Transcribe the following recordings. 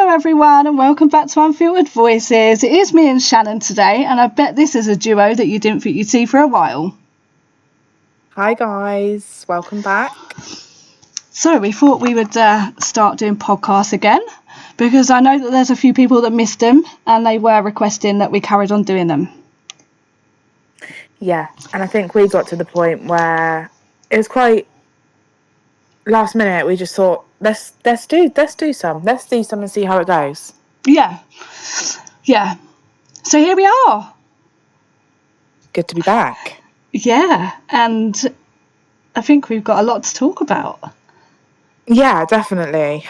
Hello everyone and welcome back to Unfiltered Voices. It is me and Shannon today, and I bet this is a duo that you didn't think you'd see for a while. Hi guys, welcome back. So we thought we would start doing podcasts again, because I know that there's a few people that missed them and they were requesting that we carried on doing them. Yeah, and I think we got to the point where it was quite last minute. We just thought let's do some and see how it goes. Yeah. So here we are. Good to be back. Yeah, and I think we've got a lot to talk about. Yeah, definitely.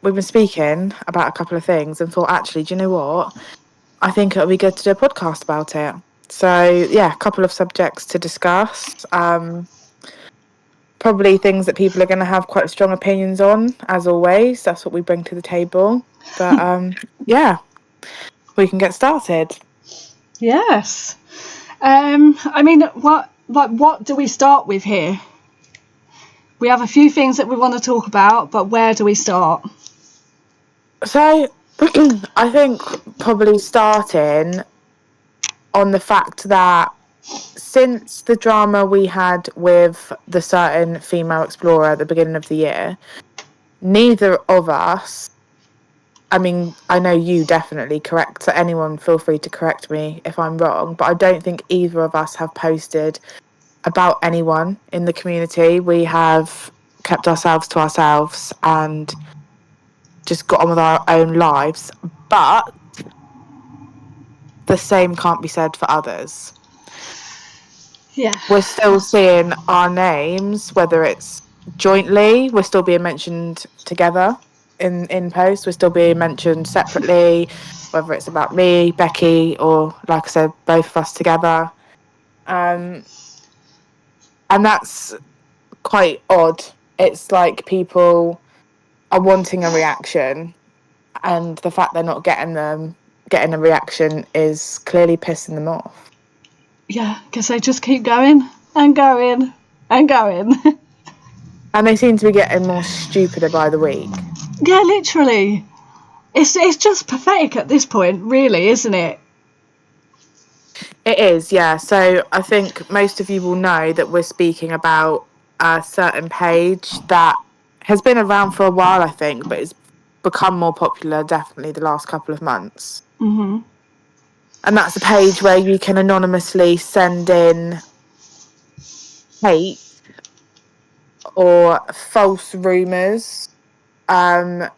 We've been speaking about a couple of things and thought, actually, do you know what? I think it'll be good to do a podcast about it. So yeah, a couple of subjects to discuss. Probably things that people are going to have quite strong opinions on, as always. That's what we bring to the table. But yeah, we can get started. Yes. What do we start with here? We have a few things that we want to talk about, but where do we start? So I think probably starting on the fact that since the drama we had with the certain female explorer at the beginning of the year, neither of us, I mean, I know you definitely correct, so anyone feel free to correct me if I'm wrong, but I don't think either of us have posted about anyone in the community. We have kept ourselves to ourselves and just got on with our own lives. But the same can't be said for others. Yeah. We're still seeing our names, whether it's jointly, we're still being mentioned together in posts, we're still being mentioned separately, whether it's about me, Becky, or like I said, both of us together. And that's quite odd. It's like people are wanting a reaction, and the fact they're not getting a reaction is clearly pissing them off. Yeah, because they just keep going and going and going. And they seem to be getting more stupider by the week. Yeah, literally. It's just pathetic at this point, really, isn't it? It is, yeah. So I think most of you will know that we're speaking about a certain page that has been around for a while, I think, but it's become more popular definitely the last couple of months. Mm-hmm. And that's a page where you can anonymously send in hate or false rumours about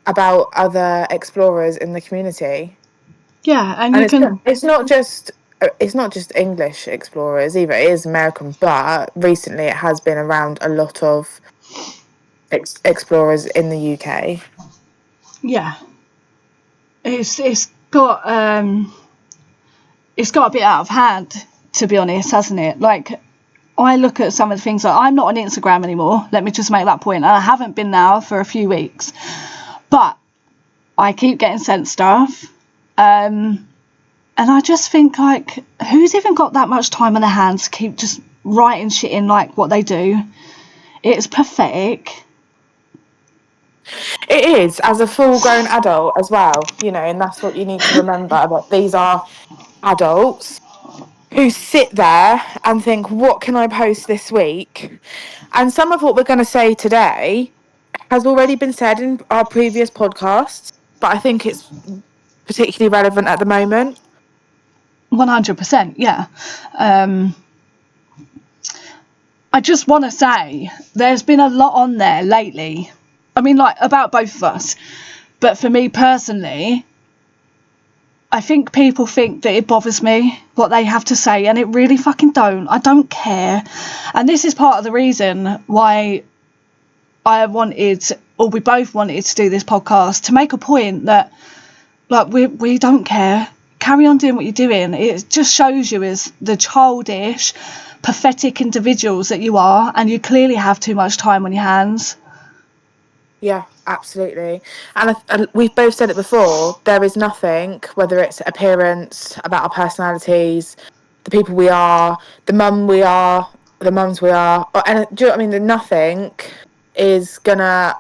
other explorers in the community. Yeah, and And you can... it's not just English explorers either. It is American, but recently it has been around a lot of explorers in the UK. Yeah. It's got a bit out of hand, to be honest, hasn't it? Like, I look at some of the things, like, I'm not on Instagram anymore, let me just make that point, and I haven't been now for a few weeks, but I keep getting sent stuff, and I just think, like, who's even got that much time on their hands to keep just writing shit in, like, what they do? It's pathetic. It is, as a full-grown adult as well, you know, and that's what you need to remember, that these are adults who sit there and think, what can I post this week? And some of what we're going to say today has already been said in our previous podcasts, but I think it's particularly relevant at the moment. 100%, yeah. I just want to say there's been a lot on there lately. I mean, like, about both of us. But for me personally, I think people think that it bothers me what they have to say, and it really fucking don't. I don't care. And this is part of the reason why I wanted, or we both wanted to do this podcast, to make a point that, like, we don't care. Carry on doing what you're doing. It just shows you as the childish, pathetic individuals that you are, and you clearly have too much time on your hands. Yeah, absolutely. And we've both said it before, there is nothing, whether it's appearance, about our personalities, the people we are, the mums we are, and do you know what I mean? Nothing is gonna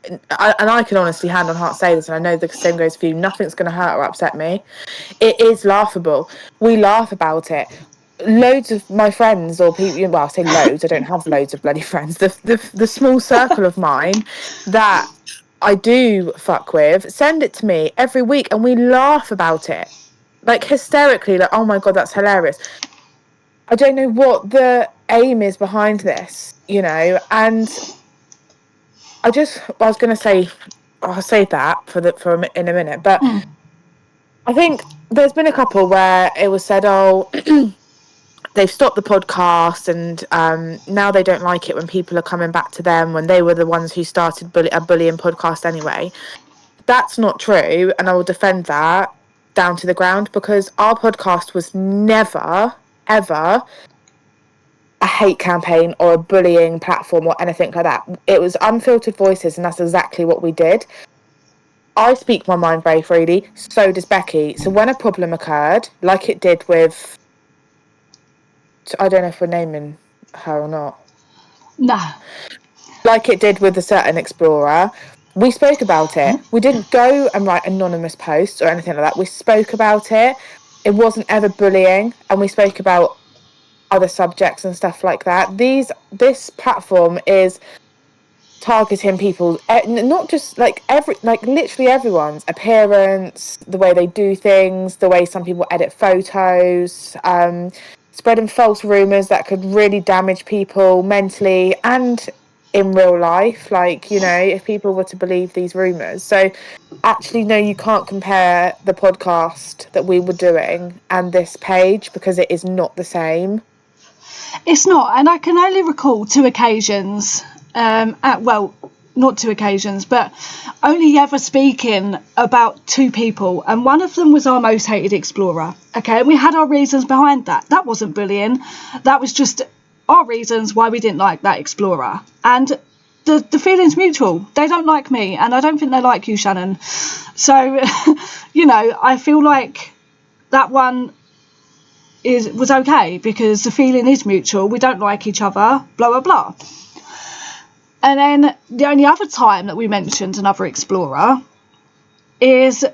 and I can honestly hand on heart say this, and I know the same goes for you, nothing's going to hurt or upset me. It is laughable. We laugh about it. Loads of my friends or people, well, I say loads, I don't have loads of bloody friends. The small circle of mine that I do fuck with send it to me every week, and we laugh about it like hysterically, like, oh my God, that's hilarious. I don't know what the aim is behind this, and I was going to say, I'll save that in a minute, but I think there's been a couple where it was said, oh, they've stopped the podcast, and now they don't like it when people are coming back to them when they were the ones who started a bullying podcast anyway. That's not true, and I will defend that down to the ground, because our podcast was never, ever a hate campaign or a bullying platform or anything like that. It was unfiltered voices, and that's exactly what we did. I speak my mind very freely, so does Becky. So when a problem occurred, like it did with, I don't know if we're naming her or not. Nah. Like it did with a certain explorer, we spoke about it. We didn't go and write anonymous posts or anything like that. We spoke about it. It wasn't ever bullying, and we spoke about other subjects and stuff like that. This platform is targeting people, not just like literally everyone's appearance, the way they do things, the way some people edit photos, spreading false rumors that could really damage people mentally and in real life, like, if people were to believe these rumors. So actually, no, you can't compare the podcast that we were doing and this page, because it is not the same. It's not, and I can only recall two occasions, not two occasions, but only ever speaking about two people, and one of them was our most hated explorer, okay, and we had our reasons behind that. That wasn't bullying, that was just our reasons why we didn't like that explorer, and the feeling's mutual. They don't like me, and I don't think they like you, Shannon, so I feel like that one was okay, because the feeling is mutual. We don't like each other, blah blah blah. And then the only other time that we mentioned another explorer is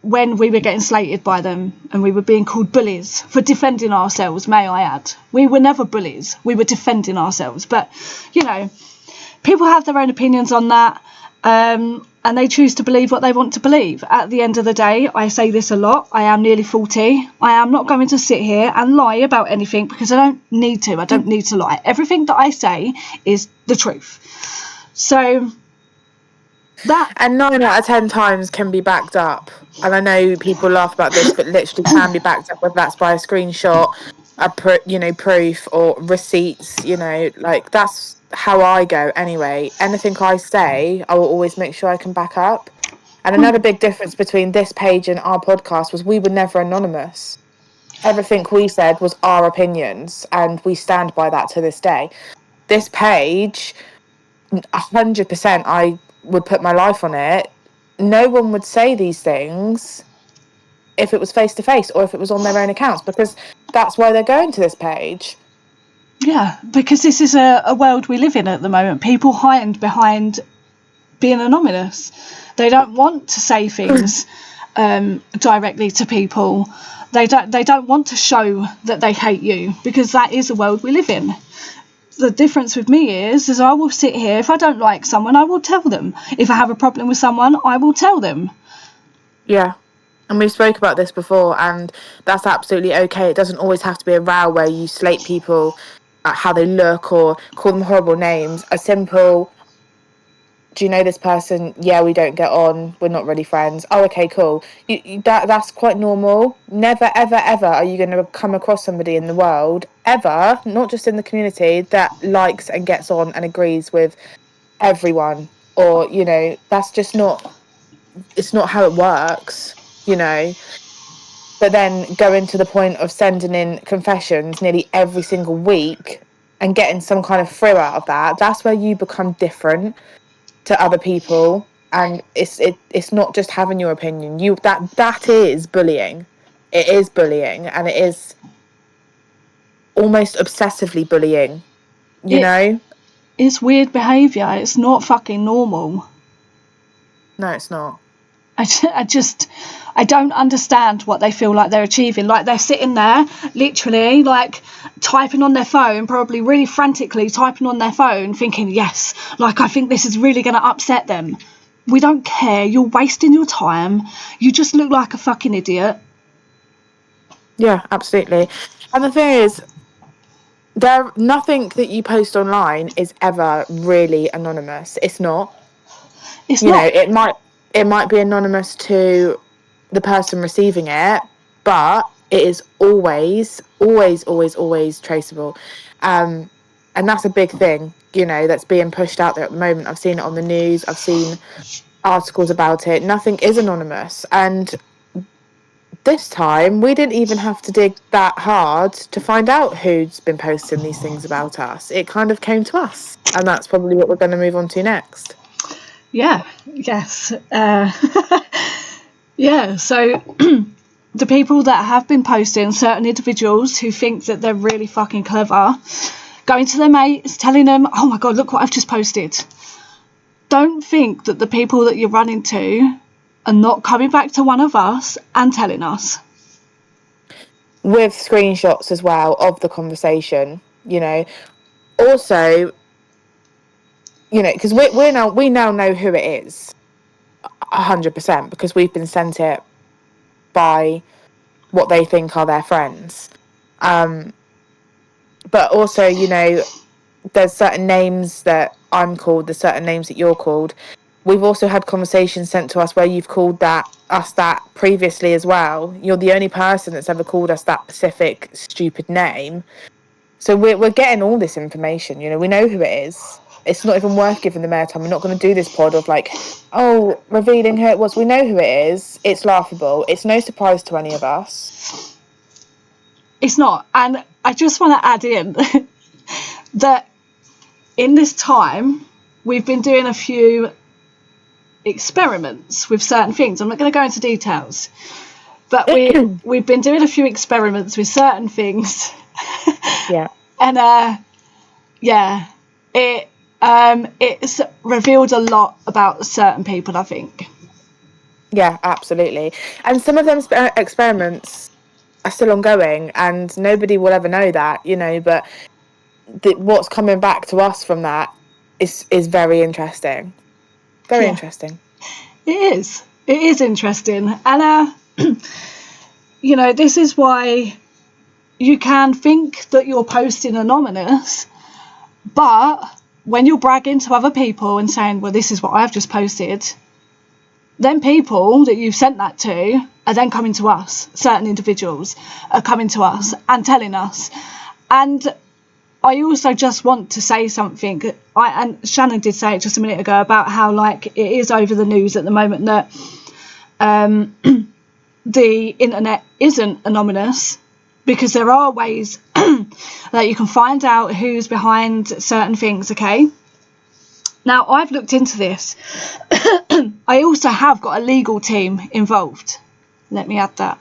when we were getting slated by them, and we were being called bullies for defending ourselves, may I add. We were never bullies, we were defending ourselves. But people have their own opinions on that, and they choose to believe what they want to believe. At the end of the day, I say this a lot, I am nearly 40. I am not going to sit here and lie about anything, because I don't need to. I don't need to lie. Everything that I say is the truth. So that... And 9 out of 10 times can be backed up. And I know people laugh about this, but literally can be backed up, whether that's by a screenshot, proof or receipts, like that's how I go anyway. Anything I say, I will always make sure I can back up. And another big difference between this page and our podcast was we were never anonymous. Everything we said was our opinions, and we stand by that to this day. This page, 100%, I would put my life on it. No one would say these things if it was face to face or if it was on their own accounts, because that's why they're going to this page. Yeah, because this is a world we live in at the moment. People hide behind being anonymous. They don't want to say things directly to people. They don't want to show that they hate you, because that is the world we live in. The difference with me is I will sit here. If I don't like someone, I will tell them. If I have a problem with someone, I will tell them. Yeah. And we spoke about this before, and that's absolutely okay. It doesn't always have to be a row where you slate people at how they look or call them horrible names. A simple, do you know this person? Yeah, we don't get on. We're not really friends. Oh, okay, cool. That's quite normal. Never, ever, ever are you going to come across somebody in the world, ever, not just in the community, that likes and gets on and agrees with everyone. Or, that's just not, it's not how it works, But then going to the point of sending in confessions nearly every single week and getting some kind of thrill out of that, that's where you become different to other people. And it's not just having your opinion. That is bullying. It is bullying, and it is almost obsessively bullying, It's weird behaviour. It's not fucking normal. No, it's not. I don't understand what they feel like they're achieving. Like, they're sitting there literally like typing on their phone, probably really frantically typing on their phone, thinking, yes, like, I think this is really going to upset them. We don't care. You're wasting your time. You just look like a fucking idiot. Yeah, absolutely. And the thing is, nothing that you post online is ever really anonymous. It's not. It's You know, not. it might be anonymous to the person receiving it, but it is always, always, always, always traceable. And that's a big thing, that's being pushed out there at the moment. I've seen it on the news, I've seen articles about it. Nothing is anonymous. And this time we didn't even have to dig that hard to find out who's been posting these things about us. It kind of came to us. And that's probably what we're going to move on to next. Yeah, yes. Yeah, so the people that have been posting, certain individuals who think that they're really fucking clever, going to their mates, telling them, oh my God, look what I've just posted. Don't think that the people that you run into are not coming back to one of us and telling us. With screenshots as well of the conversation, Also, because we now know who it is 100% because we've been sent it by what they think are their friends. But also, there's certain names that I'm called, there's certain names that you're called. We've also had conversations sent to us where you've called us that previously as well. You're the only person that's ever called us that specific stupid name. So we're getting all this information. We know who it is. It's not even worth giving them airtime. We're not going to do this pod of like, oh, revealing who it was. We know who it is. It's laughable. It's no surprise to any of us. It's not. And I just want to add in that in this time, we've been doing a few experiments with certain things. I'm not going to go into details, but we've been doing a few experiments with certain things. Yeah. And yeah, it's revealed a lot about certain people, I think. Yeah, absolutely. And some of them experiments are still ongoing and nobody will ever know that, but what's coming back to us from that is very interesting. Very Yeah, interesting. it is. It is interesting. And, this is why you can think that you're posting anonymous, but when you're bragging to other people and saying, well, this is what I've just posted, then people that you've sent that to are then coming to us. Certain individuals are coming to us and telling us. And I also just want to say something. And Shannon did say it just a minute ago about how, like, it is over the news at the moment that the internet isn't anonymous, because there are ways that you can find out who's behind certain things, okay? Now, I've looked into this. I also have got a legal team involved. Let me add that.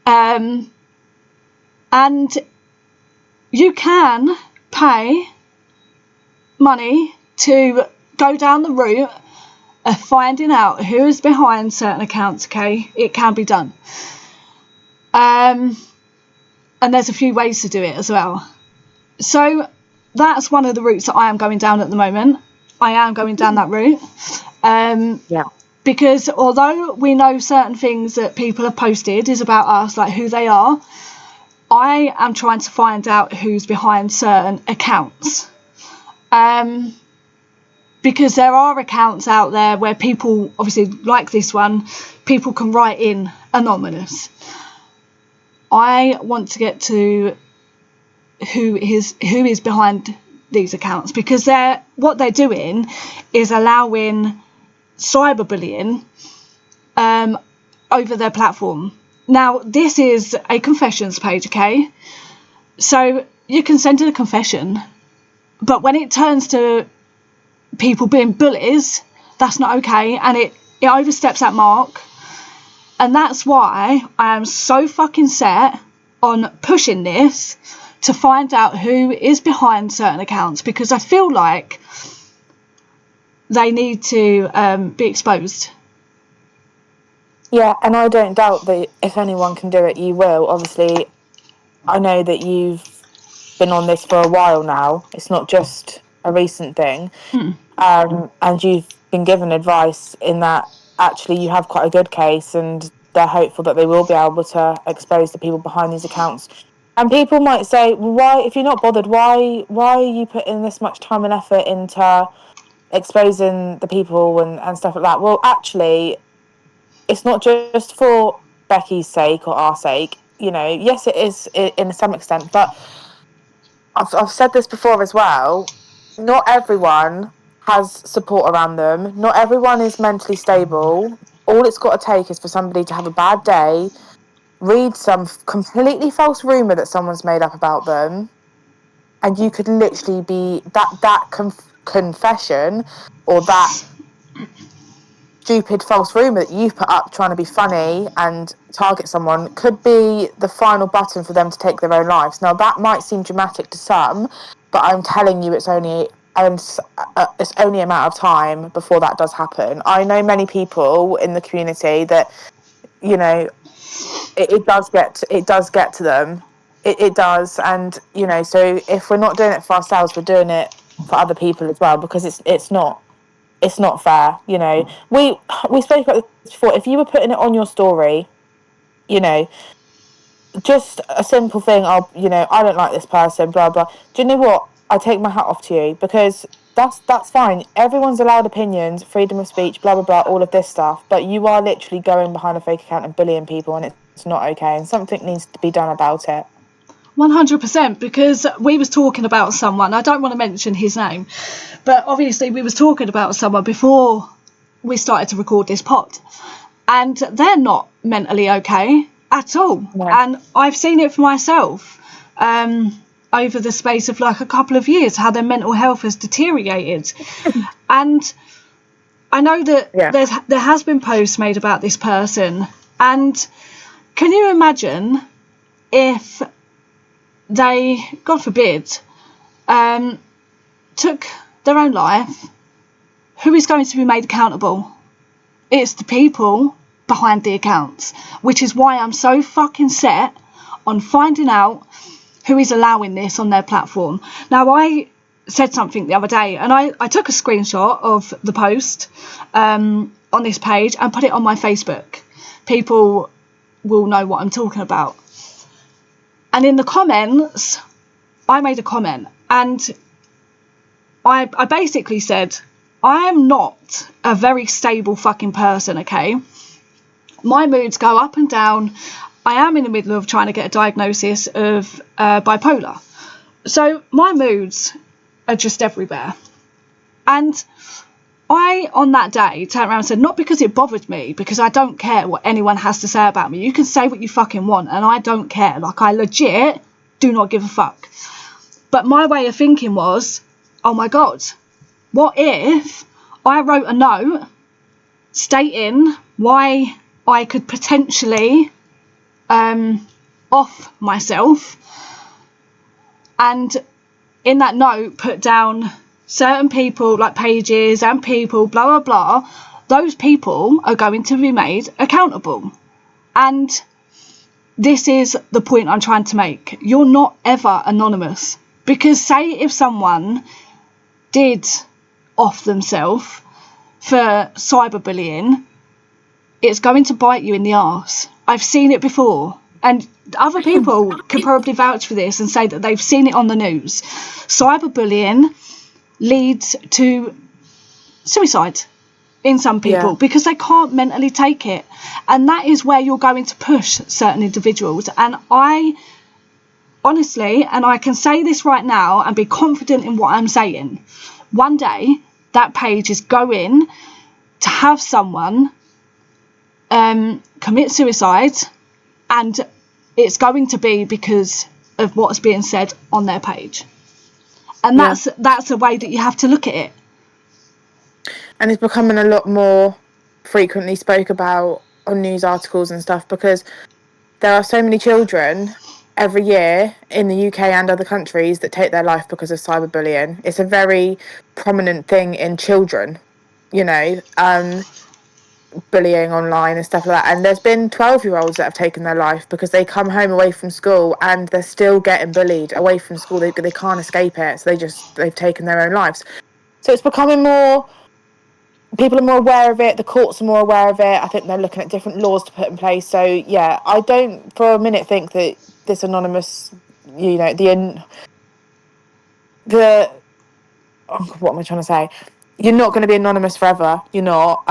And you can pay money to go down the route of finding out who is behind certain accounts, okay? It can be done. And there's a few ways to do it as well. So that's one of the routes that I am going down at the moment. I am going down that route. Yeah. Because although we know certain things that people have posted is about us, like who they are, I am trying to find out who's behind certain accounts. Because there are accounts out there where people, obviously like this one, people can write in anonymous. I want to get to who is behind these accounts, because what they're doing is allowing cyberbullying over their platform. Now, this is a confessions page, okay? So you can send in a confession, but when it turns to people being bullies, that's not okay, and it oversteps that mark. And that's why I am so fucking set on pushing this to find out who is behind certain accounts, because I feel like they need to be exposed. Yeah, and I don't doubt that if anyone can do it, you will. Obviously, I know that you've been on this for a while now. It's not just a recent thing. And you've been given advice in that actually you have quite a good case, and they're hopeful that they will be able to expose the people behind these accounts. And people might say, well, why, if you're not bothered, why are you putting this much time and effort into exposing the people and stuff like that? Well, actually, it's not just for Becky's sake or our sake. You know, yes, it is in some extent, but I've said this before as well. Not everyone has support around them. Not everyone is mentally stable. All it's got to take is for somebody to have a bad day, read some completely false rumor that someone's made up about them, and you could literally be confession or that stupid false rumor that you've put up trying to be funny and target someone could be the final button for them to take their own lives. Now that might seem dramatic to some, but I'm telling you, it's only a matter of time before that does happen. I know many people in the community that, you know, it does get to them. It does, and you know, so if we're not doing it for ourselves, we're doing it for other people as well, because it's not fair. You know, we spoke about this before. If you were putting it on your story, you know, just a simple thing, I don't like this person, blah blah. Do you know what? I take my hat off to you, because that's fine. Everyone's allowed opinions, freedom of speech, blah blah blah, all of this stuff. But you are literally going behind a fake account and bullying people, and it's not okay. And something needs to be done about it. 100%, because we was talking about someone, I don't want to mention his name, but obviously we was talking about someone before we started to record this pod, and they're not mentally okay at all. No. And I've seen it for myself over the space of like a couple of years, how their mental health has deteriorated. And I know that there has been posts made about this person, and can you imagine if they, God forbid, took their own life? Who is going to be made accountable? It's the people behind the accounts, which is why I'm so fucking set on finding out who is allowing this on their platform. Now, I said something the other day, and I took a screenshot of the post on this page and put it on my Facebook. People will know what I'm talking about. And in the comments, I made a comment, and I basically said, I am not a very stable fucking person, okay? My moods go up and down. I am in the middle of trying to get a diagnosis of bipolar. So my moods are just everywhere. And I, on that day, turned around and said, not because it bothered me, because I don't care what anyone has to say about me. You can say what you fucking want, and I don't care. Like, I legit do not give a fuck. But my way of thinking was, oh my God, what if I wrote a note stating why I could potentially off myself, and in that note put down certain people, like pages and people, blah blah blah, those people are going to be made accountable. And this is the point I'm trying to make. You're not ever anonymous, because say if someone did off themselves for cyberbullying, it's going to bite you in the arse. I've seen it before, and other people can probably vouch for this and say that they've seen it on the news. Cyberbullying leads to suicide in some people because they can't mentally take it, and that is where you're going to push certain individuals. And I honestly, and I can say this right now and be confident in what I'm saying, one day that page is going to have someone commit suicide, and it's going to be because of what's being said on their page. And that's a way that you have to look at it. And it's becoming a lot more frequently spoke about on news articles and stuff, because there are so many children every year in the UK and other countries that take their life because of cyberbullying. It's a very prominent thing in children. you know, bullying online and stuff like that. And there's been 12-year-olds that have taken their life because they come home away from school and they're still getting bullied away from school. They can't escape it, so they've taken their own lives. So it's becoming more, people are more aware of it, the courts are more aware of it. I think they're looking at different laws to put in place. So yeah, I don't for a minute think that this anonymous, you know, the oh, what am I trying to say? You're not going to be anonymous forever. You're not.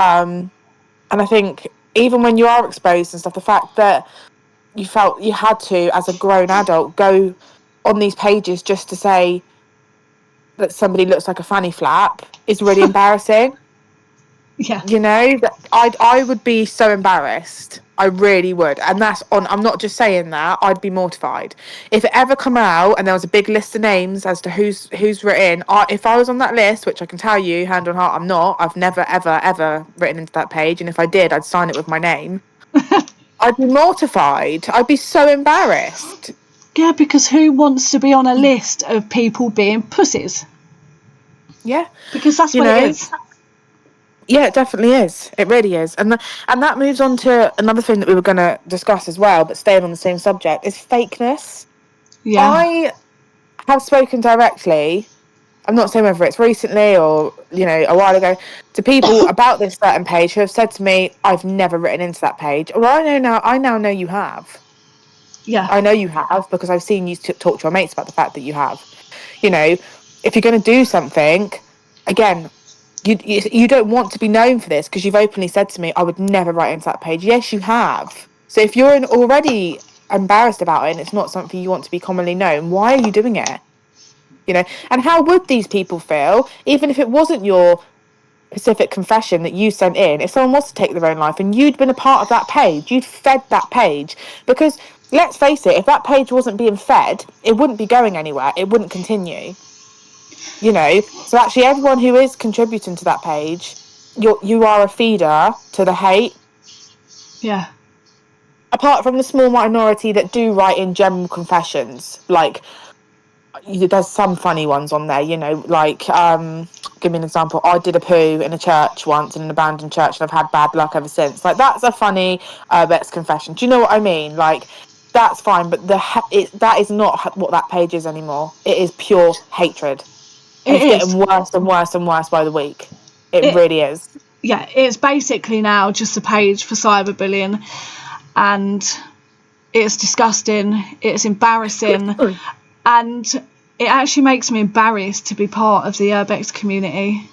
And I think even when you are exposed and stuff, the fact that you felt you had to, as a grown adult, go on these pages just to say that somebody looks like a fanny flap is really embarrassing. Yeah. You know, I would be so embarrassed. I really would. And that's on, I'm not just saying that, I'd be mortified. If it ever come out and there was a big list of names as to who's written, if I was on that list, which I can tell you, hand on heart, I'm not, I've never, ever, ever written into that page. And if I did, I'd sign it with my name. I'd be mortified. I'd be so embarrassed. Yeah, because who wants to be on a list of people being pussies? Yeah. Because that's You what it know, is. yeah, it definitely is. It really is. And that moves on to another thing that we were going to discuss as well, but staying on the same subject, is fakeness. Yeah. I have spoken directly, I'm not saying whether it's recently or, you know, a while ago, to people about this certain page who have said to me, I've never written into that page. Well, I now know you have. Yeah. I know you have because I've seen you talk to your mates about the fact that you have. You know, if you're going to do something, again, you don't want to be known for this because you've openly said to me, I would never write into that page. Yes, you have. So if you're already embarrassed about it and it's not something you want to be commonly known, why are you doing it? You know, and how would these people feel, even if it wasn't your specific confession that you sent in, if someone was to take their own life and you'd been a part of that page, you'd fed that page? Because let's face it, if that page wasn't being fed, it wouldn't be going anywhere, it wouldn't continue. You know, so actually everyone who is contributing to that page, you are a feeder to the hate. Yeah. Apart from the small minority that do write in general confessions, like there's some funny ones on there, you know, like give me an example. I did a poo in a church once, in an abandoned church, and I've had bad luck ever since. Like, that's a funny Herbex confession. Do you know what I mean? Like, that's fine, but that is not what that page is anymore. It is pure hatred, and It it's getting is. worse and worse and worse by the week. It It really is. yeah, it's basically now just a page for cyberbullying, and it's disgusting, it's embarrassing, and it actually makes me embarrassed to be part of the Herbex community.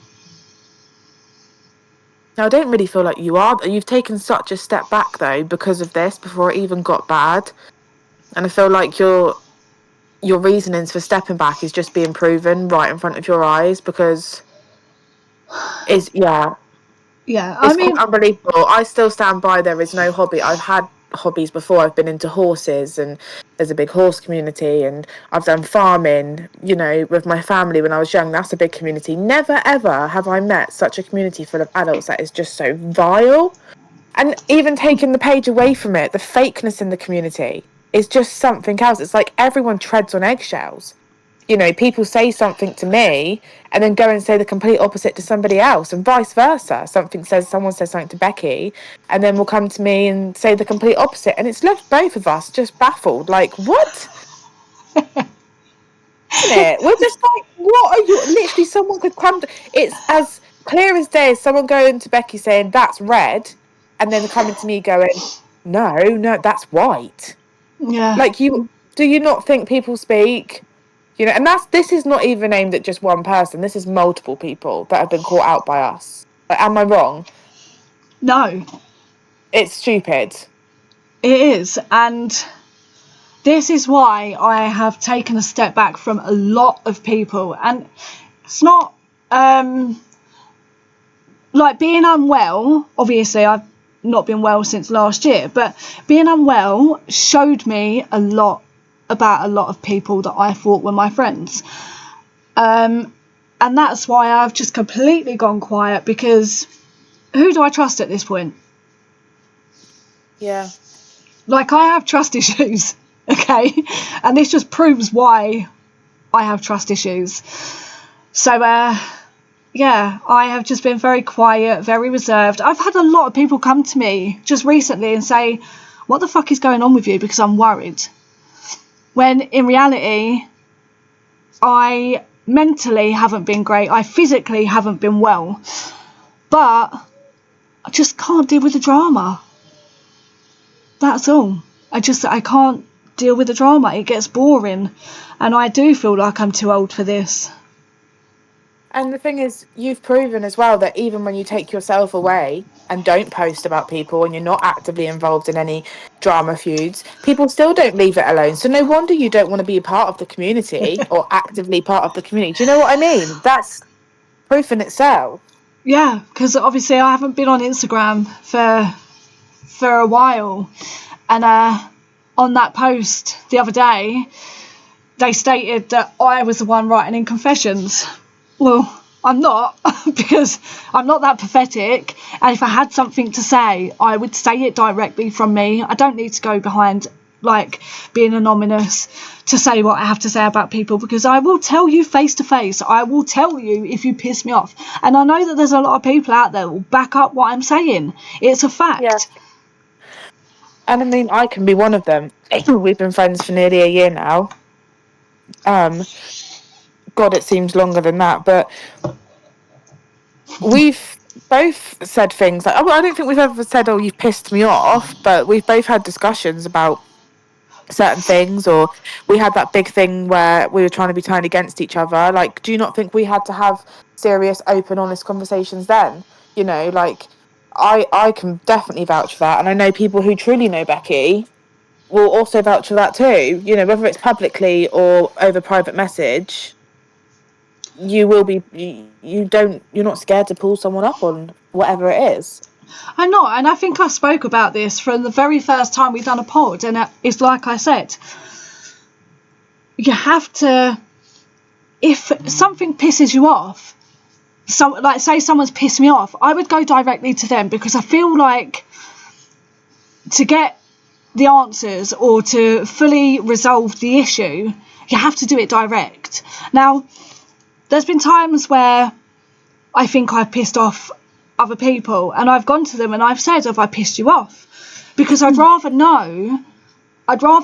Now, I don't really feel like you are. You've taken such a step back though because of this before it even got bad, and I feel like your reasonings for stepping back is just being proven right in front of your eyes because it's Yeah, I it's quite mean, unbelievable. I still stand by there is no hobby. I've had hobbies before. I've been into horses and there's a big horse community, and I've done farming, you know, with my family when I was young. That's a big community. Never ever have I met such a community full of adults that is just so vile. And even taking the page away from it, the fakeness in the community is just something else. It's like everyone treads on eggshells. You know, people say something to me and then go and say the complete opposite to somebody else, and vice versa. Someone says something to Becky and then will come to me and say the complete opposite. And it's left both of us just baffled. Like, what? Isn't it? We're just like, what are you? Literally, someone could come to, it's as clear as day as someone going to Becky saying that's red, and then coming to me going, no, that's white. yeah, Like, do you not think people speak? You know, and this is not even aimed at just one person. This is multiple people that have been caught out by us. Like, am I wrong? no, It's stupid. it is, and this is why I have taken a step back from a lot of people, and it's not like being unwell. Obviously, I've not been well since last year, but being unwell showed me a lot about a lot of people that I thought were my friends. And that's why I've just completely gone quiet, because who do I trust at this point? Yeah. Like, I have trust issues, okay? And this just proves why I have trust issues. So, yeah, I have just been very quiet, very reserved. I've had a lot of people come to me just recently and say, what the fuck is going on with you, because I'm worried. When in reality, I mentally haven't been great. I physically haven't been well. But I just can't deal with the drama. That's all. I can't deal with the drama. It gets boring. And I do feel like I'm too old for this. And the thing is, you've proven as well that even when you take yourself away and don't post about people and you're not actively involved in any drama feuds, people still don't leave it alone. So no wonder you don't want to be a part of the community or actively part of the community. Do you know what I mean? That's proof in itself. Yeah, because obviously I haven't been on Instagram for a while. And on that post the other day, they stated that I was the one writing in confessions. Well, I'm not, because I'm not that pathetic. And if I had something to say, I would say it directly from me. I don't need to go behind, like, being anonymous to say what I have to say about people, because I will tell you face to face. I will tell you if you piss me off. And I know that there's a lot of people out there that will back up what I'm saying. It's a fact. Yeah. And I mean, I can be one of them. We've been friends for nearly a year now. God, it seems longer than that, but we've both said things like, oh, I don't think we've ever said, oh, you've pissed me off, but we've both had discussions about certain things, or we had that big thing where we were trying to be turned against each other. Like, do you not think we had to have serious, open, honest conversations then? You know, like, I can definitely vouch for that. And I know people who truly know Becky will also vouch for that too. You know, whether it's publicly or over private message, you will be you're not scared to pull someone up on whatever it is. I'm not, and I think I spoke about this from the very first time we done a pod, and it's like I said, you have to, if something pisses you off, like say someone's pissed me off, I would go directly to them, because I feel like to get the answers or to fully resolve the issue, you have to do it direct. Now, there's been times where I think I've pissed off other people, and I've gone to them and I've said, have I pissed you off? Because I'd rather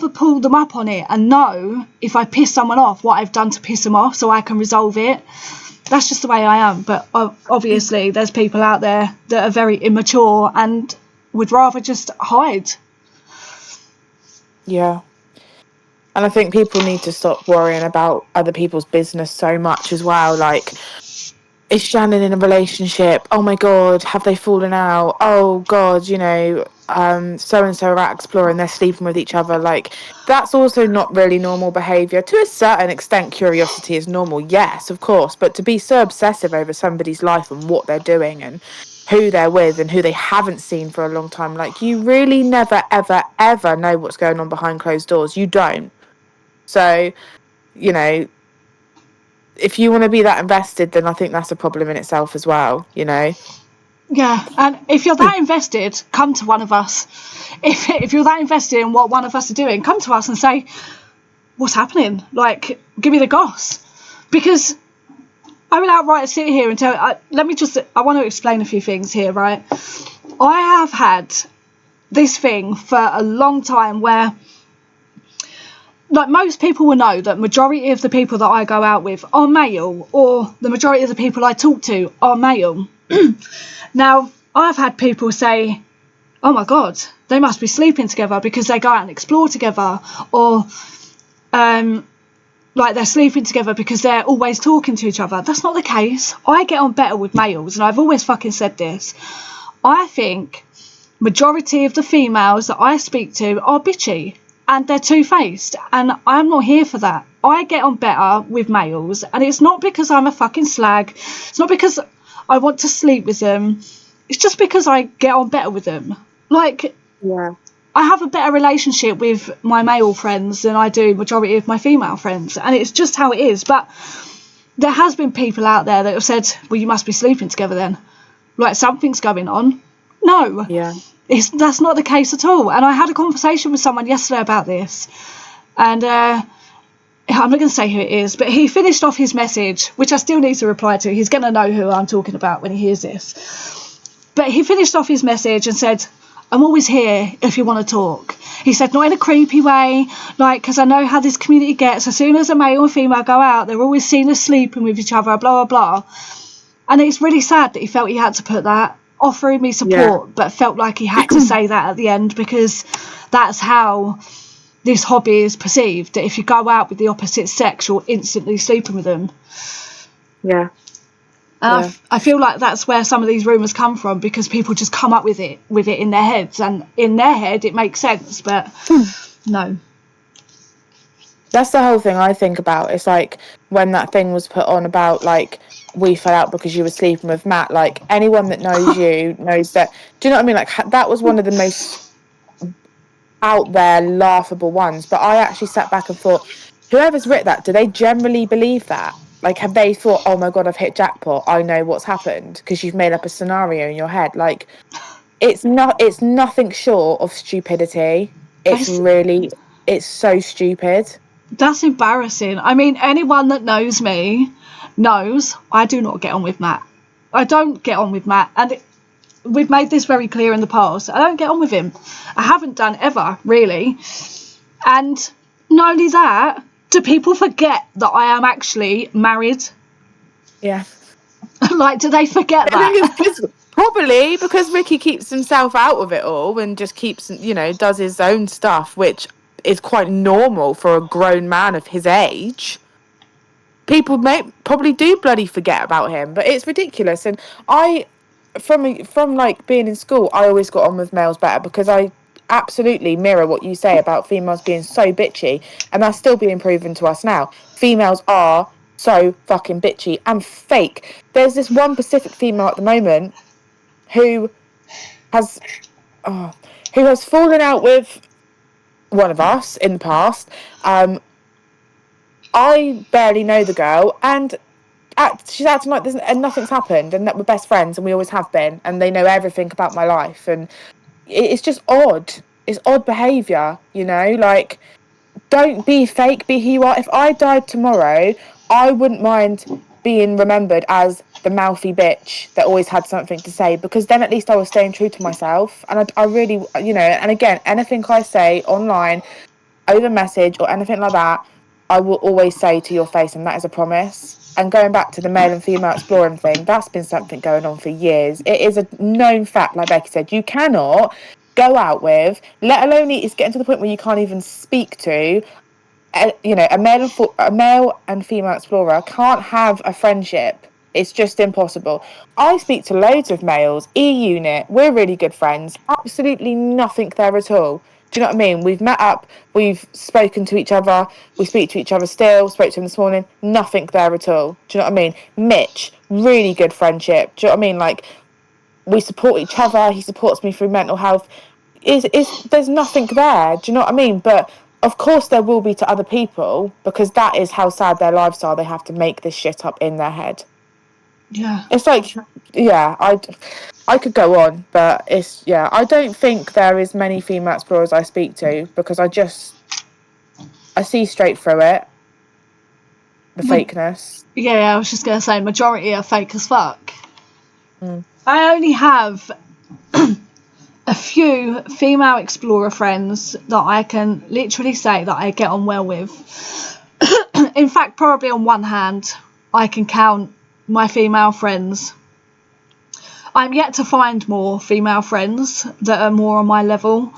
pull them up on it and know if I piss someone off what I've done to piss them off, so I can resolve it. That's just the way I am. But obviously there's people out there that are very immature and would rather just hide. Yeah. And I think people need to stop worrying about other people's business so much as well. Like, is Shannon in a relationship? Oh my God, have they fallen out? Oh God, you know, so and so are out exploring, they're sleeping with each other. Like, that's also not really normal behaviour. To a certain extent, curiosity is normal, yes, of course, but to be so obsessive over somebody's life and what they're doing and who they're with and who they haven't seen for a long time, like, you really never, ever, ever know what's going on behind closed doors. You don't. So, you know, if you want to be that invested, then I think that's a problem in itself as well, you know? Yeah, and if you're that invested, come to one of us. If you're that invested in what one of us are doing, come to us and say, what's happening? Like, give me the goss. Because I will outright sit here and tell, I want to explain a few things here, right? I have had this thing for a long time where, like, most people will know that majority of the people that I go out with are male, or the majority of the people I talk to are male. Now, I've had people say, oh my God, they must be sleeping together because they go out and explore together, or like they're sleeping together because they're always talking to each other. That's not the case. I get on better with males, and I've always fucking said this. I think majority of the females that I speak to are bitchy and they're two-faced, and I'm not here for that. I get on better with males, and it's not because I'm a fucking slag. It's not because I want to sleep with them. It's just because I get on better with them. Like, Yeah. I have a better relationship with my male friends than I do majority of my female friends, and it's just how it is. But there has been people out there that have said, well, you must be sleeping together then, like something's going on. No, Yeah. that's not the case at all. And I had a conversation with someone yesterday about this, and I'm not going to say who it is, but he finished off his message, which I still need to reply to. He's going to know who I'm talking about when he hears this. But he finished off his message and said, I'm always here if you want to talk. He said, not in a creepy way, like, because I know how this community gets. As soon as a male and female go out, they're always seen as sleeping with each other, blah, blah, blah. And it's really sad that he felt he had to put that, offering me support, but felt like he had to say that at the end, because that's how this hobby is perceived, that if you go out with the opposite sex, you're instantly sleeping with them. Yeah. And I feel like that's where some of these rumours come from, because people just come up with it in their heads, and in their head it makes sense, but no. That's the whole thing I think about. It's like when that thing was put on about, like, we fell out because you were sleeping with Matt. Like, anyone that knows you knows that. Do you know what I mean? Like, that was one of the most out there laughable ones. But I actually sat back and thought, whoever's written that, do they generally believe that? Like, have they thought, oh my God, I've hit jackpot, I know what's happened, because you've made up a scenario in your head? Like, it's nothing short of stupidity. It's so stupid. That's embarrassing. I mean, anyone that knows me knows I do not get on with Matt. I don't get on with Matt, and we've made this very clear in the past. I don't get on with him. I haven't done ever, really. And not only that, do people forget that I am actually married? Yeah. Like, do they forget I think that? it's probably because Ricky keeps himself out of it all and just keeps, does his own stuff, which is quite normal for a grown man of his age. People may probably do bloody forget about him, but it's ridiculous. And from like being in school, I always got on with males better, because I absolutely mirror what you say about females being so bitchy, and that's still being proven to us now. Females are so fucking bitchy and fake. There's this one Pacific female at the moment who has fallen out with one of us in the past. I barely know the girl, and she's acting like nothing's happened, and that we're best friends, and we always have been, and they know everything about my life, and it's just odd. It's odd behaviour, like, don't be fake, be who you are. If I died tomorrow, I wouldn't mind being remembered as the mouthy bitch that always had something to say, because then at least I was staying true to myself. And I really, and again, anything I say online, over message or anything like that, I will always say to your face, and that is a promise. And going back to the male and female exploring thing, that's been something going on for years. It is a known fact, like Becky said, you cannot go out with, let alone it's getting to the point where you can't even speak to, a male and female explorer can't have a friendship. It's just impossible. I speak to loads of males, E-unit, we're really good friends, absolutely nothing there at all. Do you know what I mean? We've met up, we've spoken to each other, we speak to each other still, spoke to him this morning, nothing there at all. Do you know what I mean? Mitch, really good friendship. Do you know what I mean? Like, we support each other, he supports me through mental health. There's nothing there, do you know what I mean? But of course there will be to other people, because that is how sad their lives are. They have to make this shit up in their head. Yeah. It's like, yeah, I could go on, but I don't think there is many female explorers I speak to, because I see straight through it, the fakeness. Yeah, I was just going to say, majority are fake as fuck. Mm. I only have a few female explorer friends that I can literally say that I get on well with. In fact, probably on one hand, I can count my female friends. I'm yet to find more female friends that are more on my level,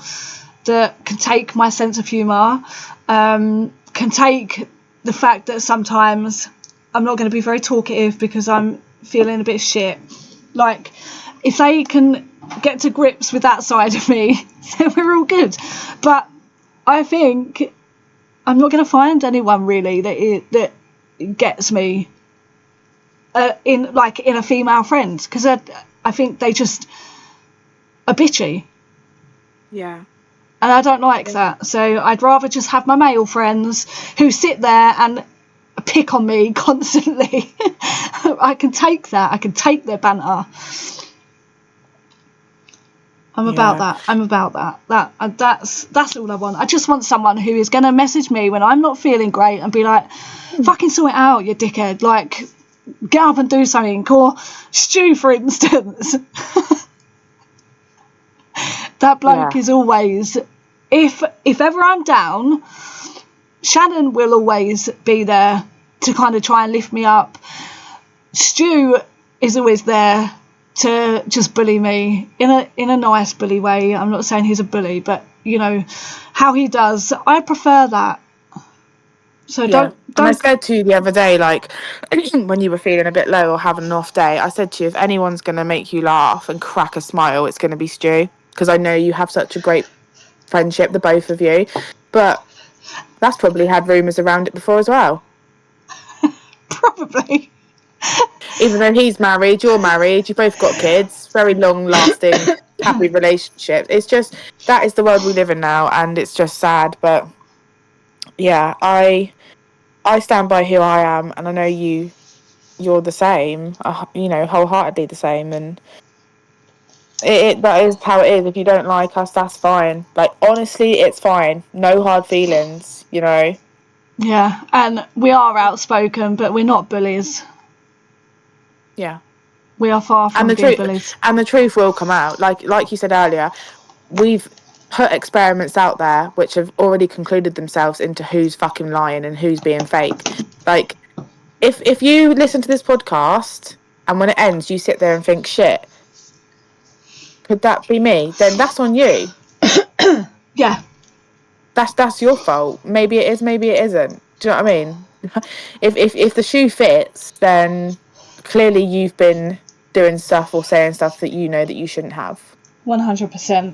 that can take my sense of humour, can take the fact that sometimes I'm not going to be very talkative because I'm feeling a bit shit. Like, if they can get to grips with that side of me, then we're all good. But I think I'm not going to find anyone really that gets me in a female friend, because I think they just are bitchy. Yeah. And I don't like that. So I'd rather just have my male friends who sit there and pick on me constantly. I can take that. I can take their banter. I'm about that. I'm about that. That's all I want. I just want someone who is going to message me when I'm not feeling great and be like, fucking sort it out, you dickhead. Like, get up and do something. Or Stu, for instance. That bloke is always, if ever I'm down, Shannon will always be there to kind of try and lift me up. Stu is always there to just bully me in a nice bully way. I'm not saying he's a bully, but you know how he does. I prefer that. So don't. And I said to you the other day, like when you were feeling a bit low or having an off day, I said to you, if anyone's going to make you laugh and crack a smile, it's going to be Stu, because I know you have such a great friendship, the both of you. But that's probably had rumours around it before as well. Probably. Even though he's married, you're married, you've both got kids, very long lasting, happy relationship. It's just, that is the world we live in now, and it's just sad. But yeah, I stand by who I am, and I know you're the same, you know, wholeheartedly the same. And that is how it is. If you don't like us, that's fine. Like, honestly, it's fine. No hard feelings, you know. Yeah, and we are outspoken, but we're not bullies. Yeah. We are far from being bullies. And the truth will come out. Like you said earlier, we've put experiments out there which have already concluded themselves into who's fucking lying and who's being fake. Like, if you listen to this podcast and when it ends you sit there and think, shit, could that be me? Then that's on you. Yeah. That's your fault. Maybe it is, maybe it isn't. Do you know what I mean? If the shoe fits, then clearly you've been doing stuff or saying stuff that you know that you shouldn't have. 100%.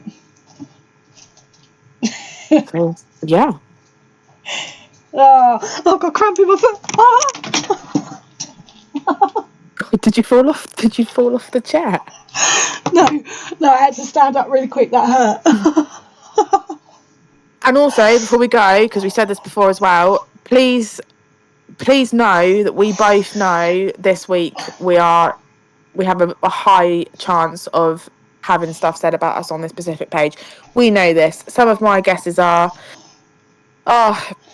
So, yeah. Oh, I've got cramp in my foot. Ah! Did you fall off? Did you fall off the chair? No, I had to stand up really quick. That hurt. And also, before we go, because we said this before as well, please know that we both know this week we have a high chance of having stuff said about us on this specific page. We know this. Some of my guesses are,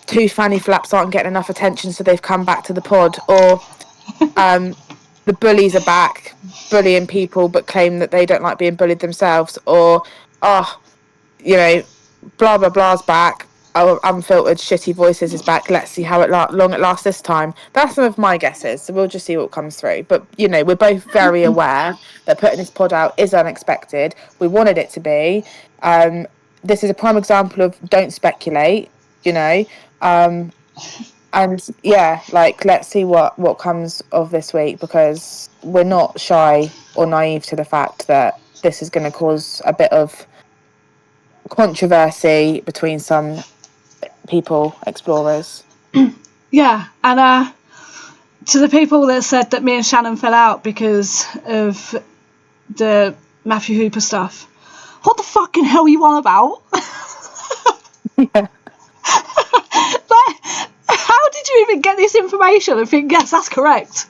two fanny flaps aren't getting enough attention, so they've come back to the pod, or the bullies are back bullying people but claim that they don't like being bullied themselves, or you know, blah blah blah's back. Our unfiltered shitty voices is back. Let's see how long it lasts this time. That's some of my guesses, so we'll just see what comes through. But you know, we're both very aware that putting this pod out is unexpected. We wanted it to be. This is a prime example of don't speculate, you know. And yeah, like, let's see what comes of this week, because we're not shy or naive to the fact that this is going to cause a bit of controversy between some people, explorers. Yeah, and to the people that said that me and Shannon fell out because of the Matthew Hooper stuff, what the fucking hell are you on about? Yeah. Like, how did you even get this information and think, yes, that's correct?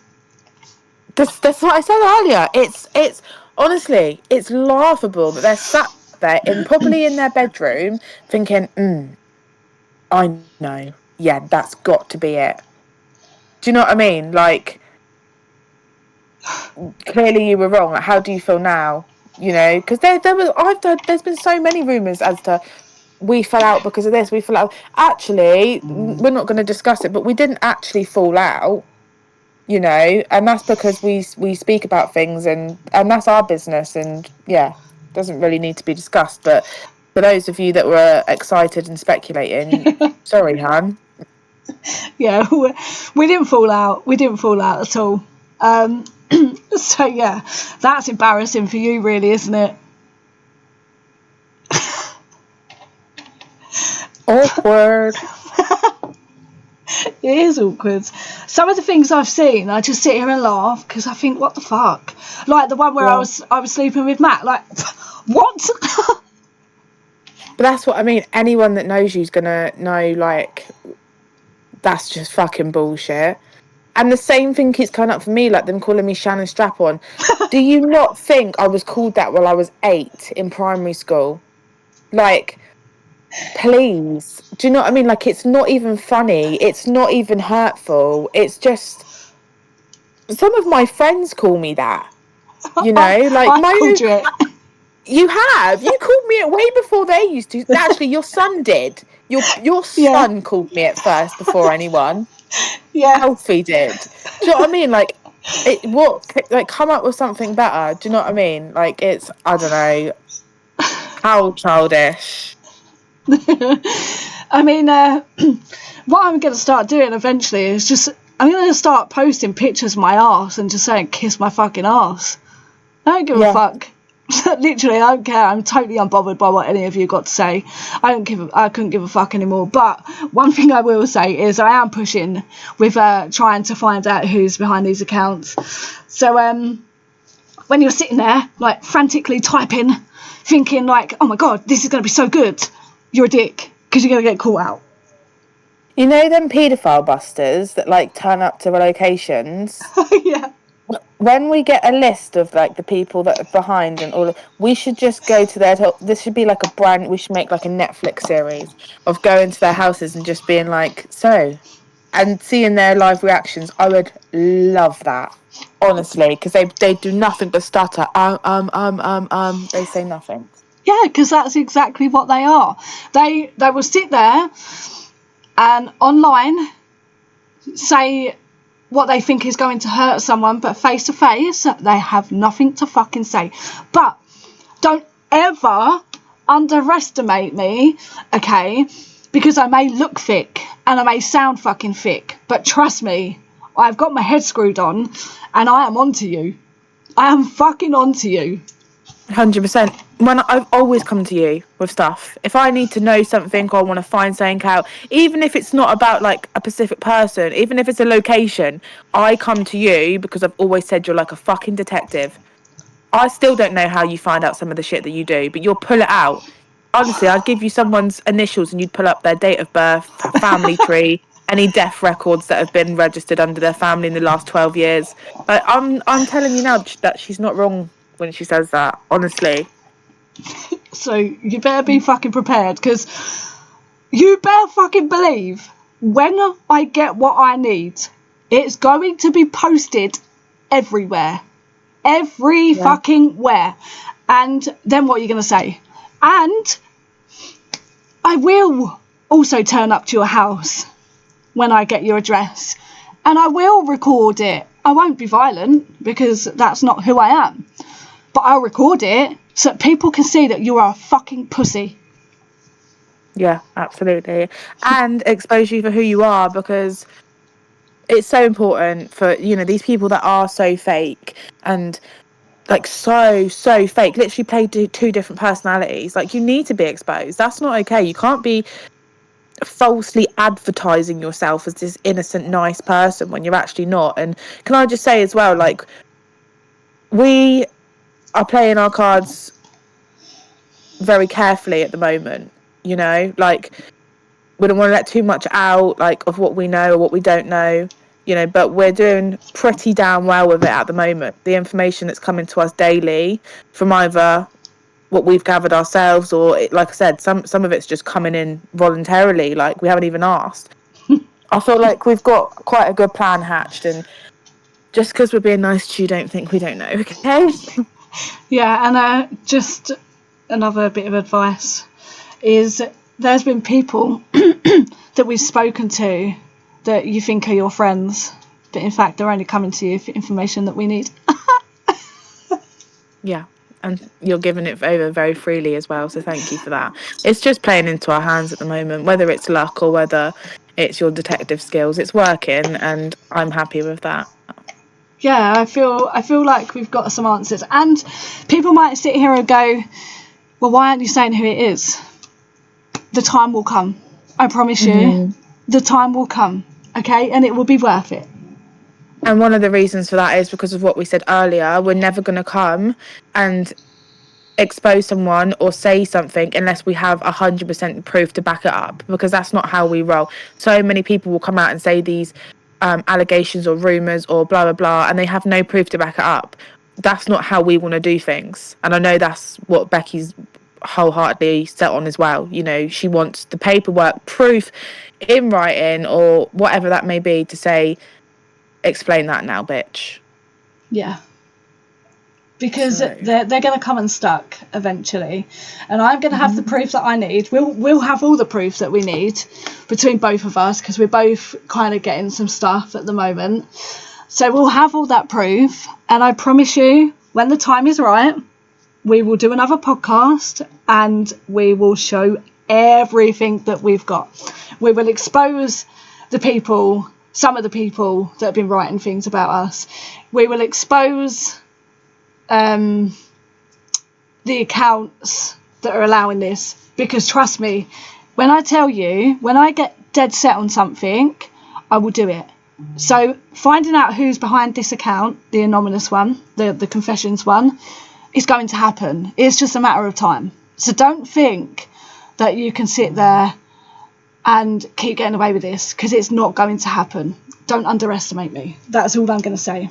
That's what I said earlier. It's honestly, it's laughable that they're sat there probably in their bedroom thinking, I know, yeah, that's got to be it. Do you know what I mean? Like, clearly you were wrong. Like, how do you feel now? You know, because there's been so many rumours as to we fell out because of this, we fell out. Actually, we're not going to discuss it, but we didn't actually fall out, you know, and that's because we speak about things, and that's our business, and yeah, doesn't really need to be discussed. But for those of you that were excited and speculating, sorry, hun. Yeah, we didn't fall out. We didn't fall out at all. So yeah, that's embarrassing for you, really, isn't it? Awkward. It is awkward. Some of the things I've seen, I just sit here and laugh because I think, what the fuck? Like the one where I was sleeping with Matt. Like, what? But that's what I mean. Anyone that knows you's gonna know, like, that's just fucking bullshit. And the same thing keeps coming up for me, like them calling me Shannon Strap-on. Do you not think I was called that while I was 8 in primary school? Like, please. Do you know what I mean? Like, it's not even funny. It's not even hurtful. It's just some of my friends call me that. You know, like I called you it. you have. You called me it way before they used to. Actually, your son did. Your Yeah, son called me it first before anyone. yeah. Alfie did. Do you know what I mean? Like, like, come up with something better. Do you know what I mean? Like, it's, I don't know, how childish. I mean, what I'm going to start doing eventually is just, I'm going to start posting pictures of my arse and just saying, kiss my fucking arse. I don't give a Yeah. fuck. Literally, I don't care. I'm totally unbothered by what any of you got to say. I couldn't give a fuck anymore. But one thing I will say is I am pushing with trying to find out who's behind these accounts. So when you're sitting there, like, frantically typing, thinking like, oh my god, this is going to be so good, you're a dick, because you're going to get caught out. You know them paedophile busters that like turn up to locations? Yeah. When we get a list of like the people that are behind and all, we should just go to their. This should be like a brand. We should make like a Netflix series of going to their houses and just being like, so, and seeing their live reactions. I would love that, honestly, because they do nothing but stutter. They say nothing. Yeah, because that's exactly what they are. They will sit there and online say what they think is going to hurt someone, but face to face, they have nothing to fucking say. But don't ever underestimate me, okay? Because I may look thick and I may sound fucking thick, but trust me, I've got my head screwed on and I am onto you. I am fucking onto you. 100%. When I've always come to you with stuff. If I need to know something or I want to find something out, even if it's not about like a specific person, even if it's a location, I come to you because I've always said you're like a fucking detective. I still don't know how you find out some of the shit that you do, but you'll pull it out. Honestly, I'd give you someone's initials and you'd pull up their date of birth, family tree, any death records that have been registered under their family in the last 12 years. Like, I'm telling you now that she's not wrong when she says that, honestly. So you better be fucking prepared, because you better fucking believe when I get what I need, it's going to be posted everywhere. Every Yeah. fucking where. And then what are you going to say? And I will also turn up to your house when I get your address. And I will record it. I won't be violent because that's not who I am. But I'll record it so that people can see that you are a fucking pussy. Yeah, absolutely. And expose you for who you are, because it's so important for, these people that are so fake and like so fake, literally play two different personalities. Like, you need to be exposed. That's not okay. You can't be falsely advertising yourself as this innocent, nice person when you're actually not. And can I just say as well, like, we are playing our cards very carefully at the moment, like, we don't want to let too much out, like, of what we know or what we don't know, but we're doing pretty damn well with it at the moment. The information that's coming to us daily from either what we've gathered ourselves or, like I said, some of it's just coming in voluntarily, like we haven't even asked. I feel like we've got quite a good plan hatched, and just because we're being nice to you, don't think we don't know, okay? Yeah, and just another bit of advice is there's been people that we've spoken to that you think are your friends, but in fact they're only coming to you for information that we need. Yeah, and you're giving it over very freely as well, so thank you for that. It's just playing into our hands at the moment, whether it's luck or whether it's your detective skills. It's working, and I'm happy with that. Yeah, I feel like we've got some answers, and people might sit here and go, well, why aren't you saying who it is? The time will come. I promise you, the time will come, okay, and it will be worth it. And one of the reasons for that is because of what we said earlier. We're never going to come and expose someone or say something unless we have 100% proof to back it up, because that's not how we roll. So many people will come out and say these allegations or rumors or blah blah blah, and they have no proof to back it up. that's not how we want to do things. And I know that's what Becky's wholeheartedly set on as well. You know, she wants the paperwork, proof in writing or whatever that may be to say, explain that now, bitch. Yeah. Because So they're going to come unstuck eventually, and I'm going to have the proof that I need. We'll have all the proof that we need between both of us, because we're both kind of getting some stuff at the moment. So we'll have all that proof, and I promise you, when the time is right, we will do another podcast and we will show everything that we've got. We will expose the people, some of the people that have been writing things about us. We will expose the accounts that are allowing this, because trust me, when I tell you, when I get dead set on something, I will do it. So finding out who's behind this account, the anonymous one, the confessions one, is going to happen. It's just a matter of time. So don't think that you can sit there and keep getting away with this, because it's not going to happen. Don't underestimate me. That's all I'm going to say.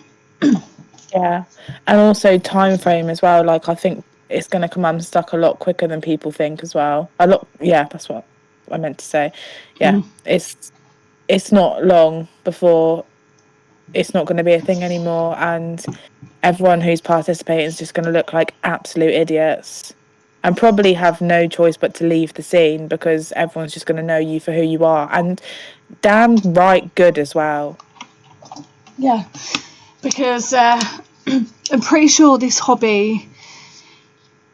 yeah, and also time frame as well. Like, I think it's going to come unstuck a lot quicker than people think as well. A lot, yeah, that's what I meant to say. Yeah, it's not long before it's not going to be a thing anymore, and everyone who's participating is just going to look like absolute idiots and probably have no choice but to leave the scene, because everyone's just going to know you for who you are, and damn right good as well. Yeah, because I'm pretty sure this hobby,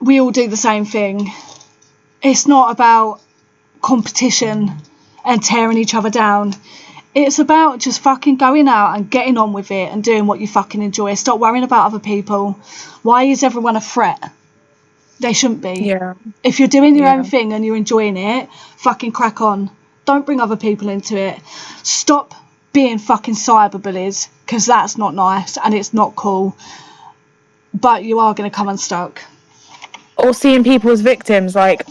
we all do the same thing. It's not about competition and tearing each other down. It's about just fucking going out and getting on with it and doing what you fucking enjoy. Stop worrying about other people. Why is everyone a threat? They shouldn't be. Yeah. If you're doing your own thing and you're enjoying it, fucking crack on. Don't bring other people into it. Stop being fucking cyberbullies, because that's not nice and it's not cool. But you are going to come unstuck. Or seeing people as victims. Like,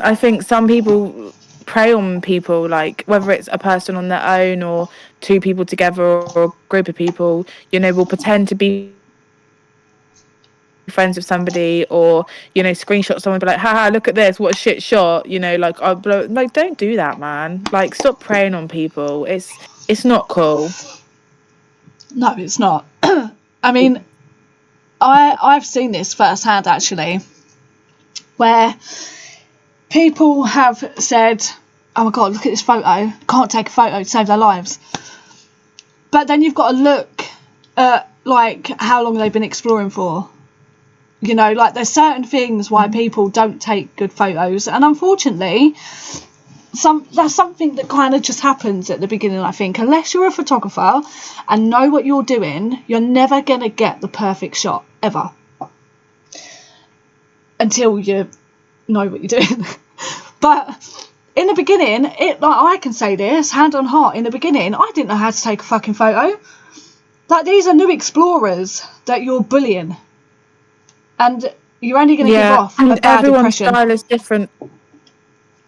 I think some people prey on people, like whether it's a person on their own or two people together or a group of people, you know, will pretend to be friends with somebody, or, you know, screenshot someone, be like, haha, look at this, what a shit shot, you know, like, I blow, like, don't do that, man. Like, stop preying on people. It's not cool. No, it's not. I mean, I've seen this firsthand, actually, where people have said, oh my god, look at this photo, can't take a photo to save their lives. But then you've got to look at, like, how long they've been exploring for. You know, like, there's certain things why people don't take good photos, and unfortunately that's something that kind of just happens at the beginning. I think unless you're a photographer and know what you're doing, you're never going to get the perfect shot ever, until you know what you're doing. But in the beginning, like, I can say this hand on heart, in the beginning I didn't know how to take a fucking photo. Like, these are new explorers that you're bullying, and you're only going to give off a bad impression. Style is different.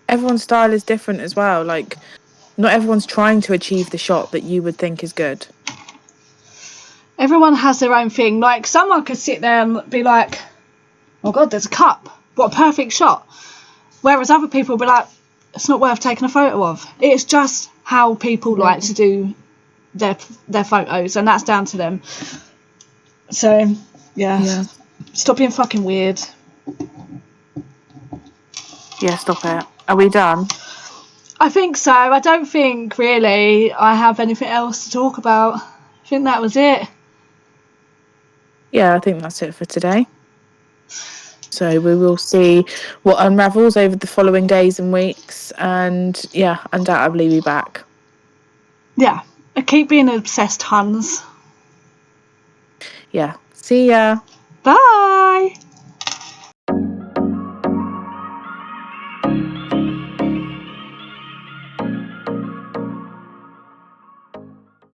Everyone's style is different as well. Like, not everyone's trying to achieve the shot that you would think is good. Everyone has their own thing. Like, someone could sit there and be like, oh god, there's a cup, what a perfect shot. Whereas other people will be like, it's not worth taking a photo of. It's just how people like to do their photos, and that's down to them. So yeah. Stop being fucking weird. Yeah, stop it. Are we done? I think so. I don't think really I have anything else to talk about. I think that was it. Yeah, I think that's it for today. So we will see what unravels over the following days and weeks, and yeah, undoubtedly be back. Yeah, I keep being obsessed, Hans. Yeah, see ya. Bye.